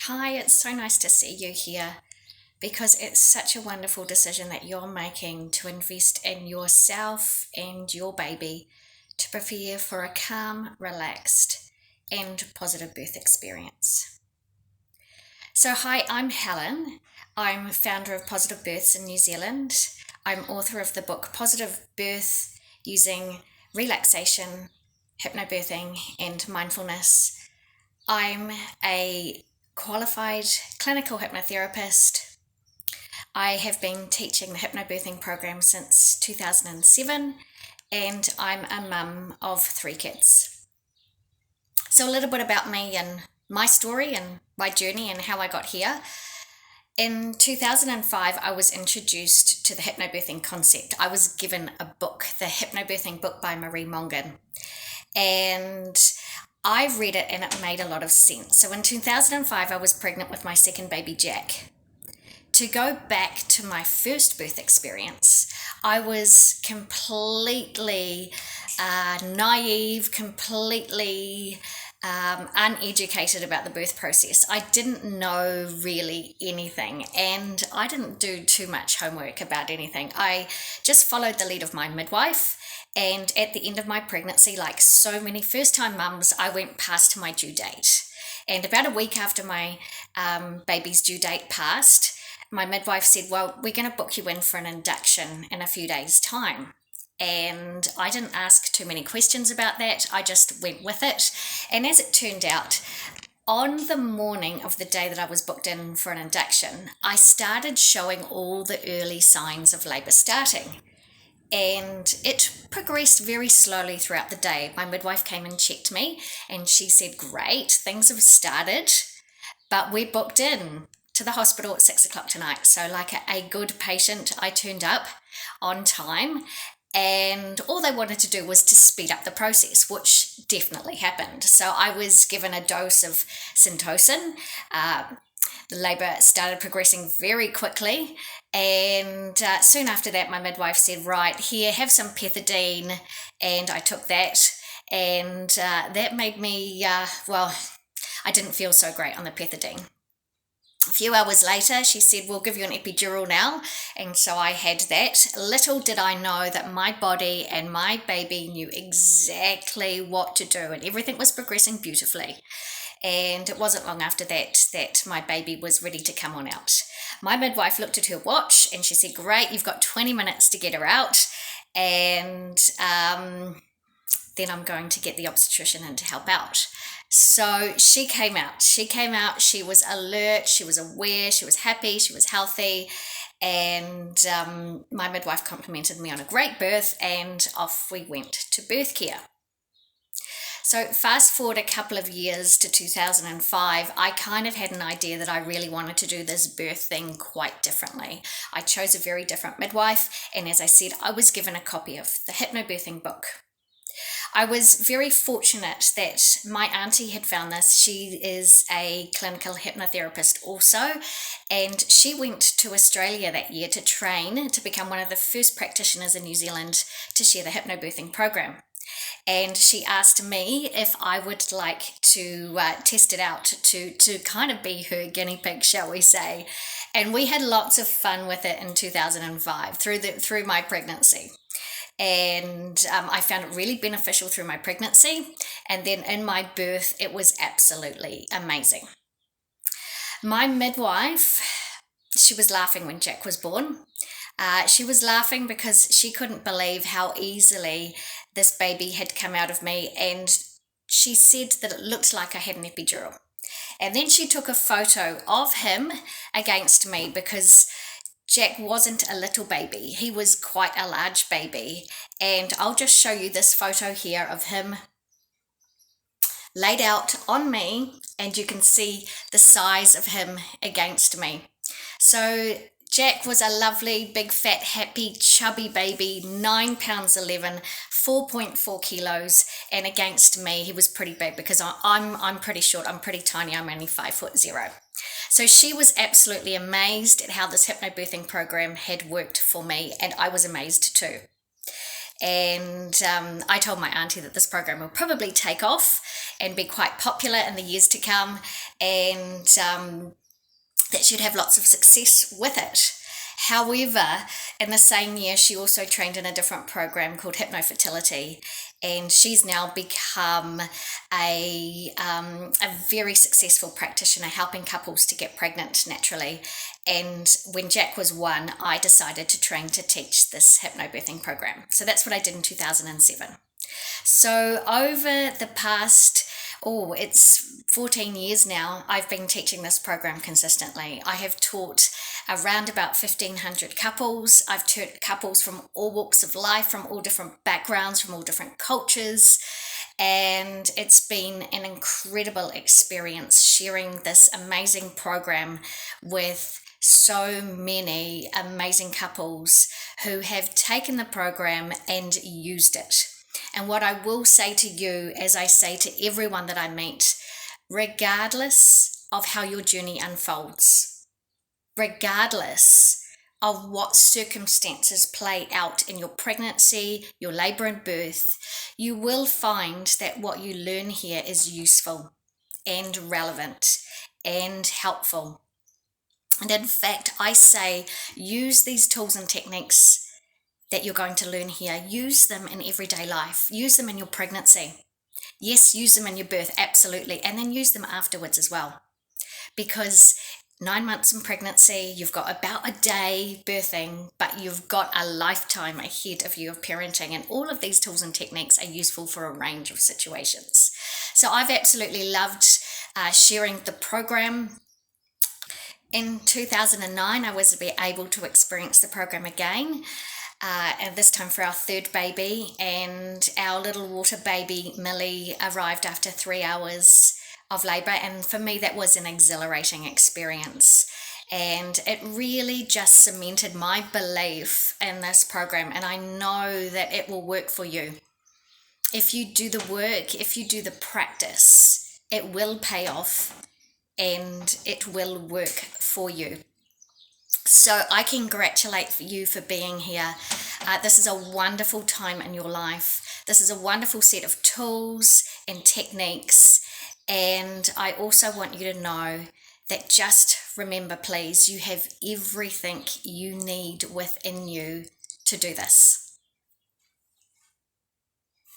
Hi, it's so nice to see you here because it's such a wonderful decision that you're making to invest in yourself and your baby to prepare for a calm, relaxed, and positive birth experience. So, hi, I'm Helen. I'm founder of Positive Births in New Zealand. I'm author of the book Positive Birth Using Relaxation, Hypnobirthing, and Mindfulness. I'm a qualified clinical hypnotherapist. I have been teaching the hypnobirthing program since 2007, and I'm a mum of three kids. So, a little bit about me and my story and my journey and how I got here. In 2005, I was introduced to the hypnobirthing concept. I was given a book, the Hypnobirthing book by Marie Mongan, and I read it and it made a lot of sense. So in 2005, I was pregnant with my second baby, Jack. To go back to my first birth experience, I was completely naive, completely uneducated about the birth process. I didn't know really anything and I didn't do too much homework about anything. I just followed the lead of my midwife. And at the end of my pregnancy, like so many first time mums, I went past my due date. And about a week after my baby's due date passed, my midwife said, "Well, we're going to book you in for an induction in a few days' time." And I didn't ask too many questions about that. I just went with it. And as it turned out, on the morning of the day that I was booked in for an induction, I started showing all the early signs of labour starting. And it progressed very slowly throughout the day. My midwife came and checked me and she said, "Great, things have started, but we're booked in to the hospital at 6 o'clock tonight." So, like a good patient, I turned up on time and all they wanted to do was to speed up the process, which definitely happened. So, I was given a dose of Syntocin. The labour started progressing very quickly, and soon after that, my midwife said, "Right, here, have some pethidine," and I took that, and that made me, I didn't feel so great on the pethidine. A few hours later, she said, "We'll give you an epidural now," and so I had that. Little did I know that my body and my baby knew exactly what to do, and everything was progressing beautifully. And it wasn't long after that my baby was ready to come on out. My midwife looked at her watch and she said, "Great, you've got 20 minutes to get her out, and then I'm going to get the obstetrician in to help out." So she came out. She was alert, she was aware, she was happy, she was healthy, and my midwife complimented me on a great birth, and off we went to birth care. So fast forward a couple of years to 2005, I kind of had an idea that I really wanted to do this birth thing quite differently. I chose a very different midwife, and as I said, I was given a copy of the hypnobirthing book. I was very fortunate that my auntie had found this. She is a clinical hypnotherapist also, and she went to Australia that year to train to become one of the first practitioners in New Zealand to share the hypnobirthing program. And she asked me if I would like to test it out to kind of be her guinea pig, shall we say. And we had lots of fun with it in 2005 through my pregnancy. And I found it really beneficial through my pregnancy. And then in my birth, it was absolutely amazing. My midwife, she was laughing when Jack was born. She was laughing because she couldn't believe how easily this baby had come out of me, and she said that it looked like I had an epidural. And then she took a photo of him against me because Jack wasn't a little baby, he was quite a large baby. And I'll just show you this photo here of him laid out on me, and you can see the size of him against me. So Jack was a lovely, big, fat, happy, chubby baby, 9 pounds 11, 4.4 kilos, and against me, he was pretty big because I'm pretty short, I'm pretty tiny, I'm only 5'0". So she was absolutely amazed at how this hypnobirthing program had worked for me, and I was amazed too. And I told my auntie that this program will probably take off, and be quite popular in the years to come, and that she'd have lots of success with it. However, in the same year, she also trained in a different program called Hypno, and she's now become a very successful practitioner, helping couples to get pregnant naturally. And when Jack was 1, I decided to train to teach this hypnobirthing program. So that's what I did in 2007. So over the past, it's 14 years now, I've been teaching this program consistently. I have taught around about 1,500 couples. I've taught couples from all walks of life, from all different backgrounds, from all different cultures. And it's been an incredible experience sharing this amazing program with so many amazing couples who have taken the program and used it. And what I will say to you, as I say to everyone that I meet, regardless of how your journey unfolds, regardless of what circumstances play out in your pregnancy, your labor and birth, you will find that what you learn here is useful and relevant and helpful. And in fact, I say use these tools and techniques that you're going to learn here. Use them in everyday life. Use them in your pregnancy. Yes, use them in your birth, absolutely. And then use them afterwards as well. Because 9 months in pregnancy, you've got about a day birthing, but you've got a lifetime ahead of you of parenting. And all of these tools and techniques are useful for a range of situations. So I've absolutely loved sharing the program. In 2009, I was able to experience the program again. And this time for our 3rd baby, and our little water baby Millie arrived after 3 hours of labour, and for me that was an exhilarating experience, and it really just cemented my belief in this program, and I know that it will work for you. If you do the work, if you do the practice, it will pay off and it will work for you. So I congratulate you for being here. This is a wonderful time in your life. This is a wonderful set of tools and techniques. And I also want you to know that just remember, please, you have everything you need within you to do this.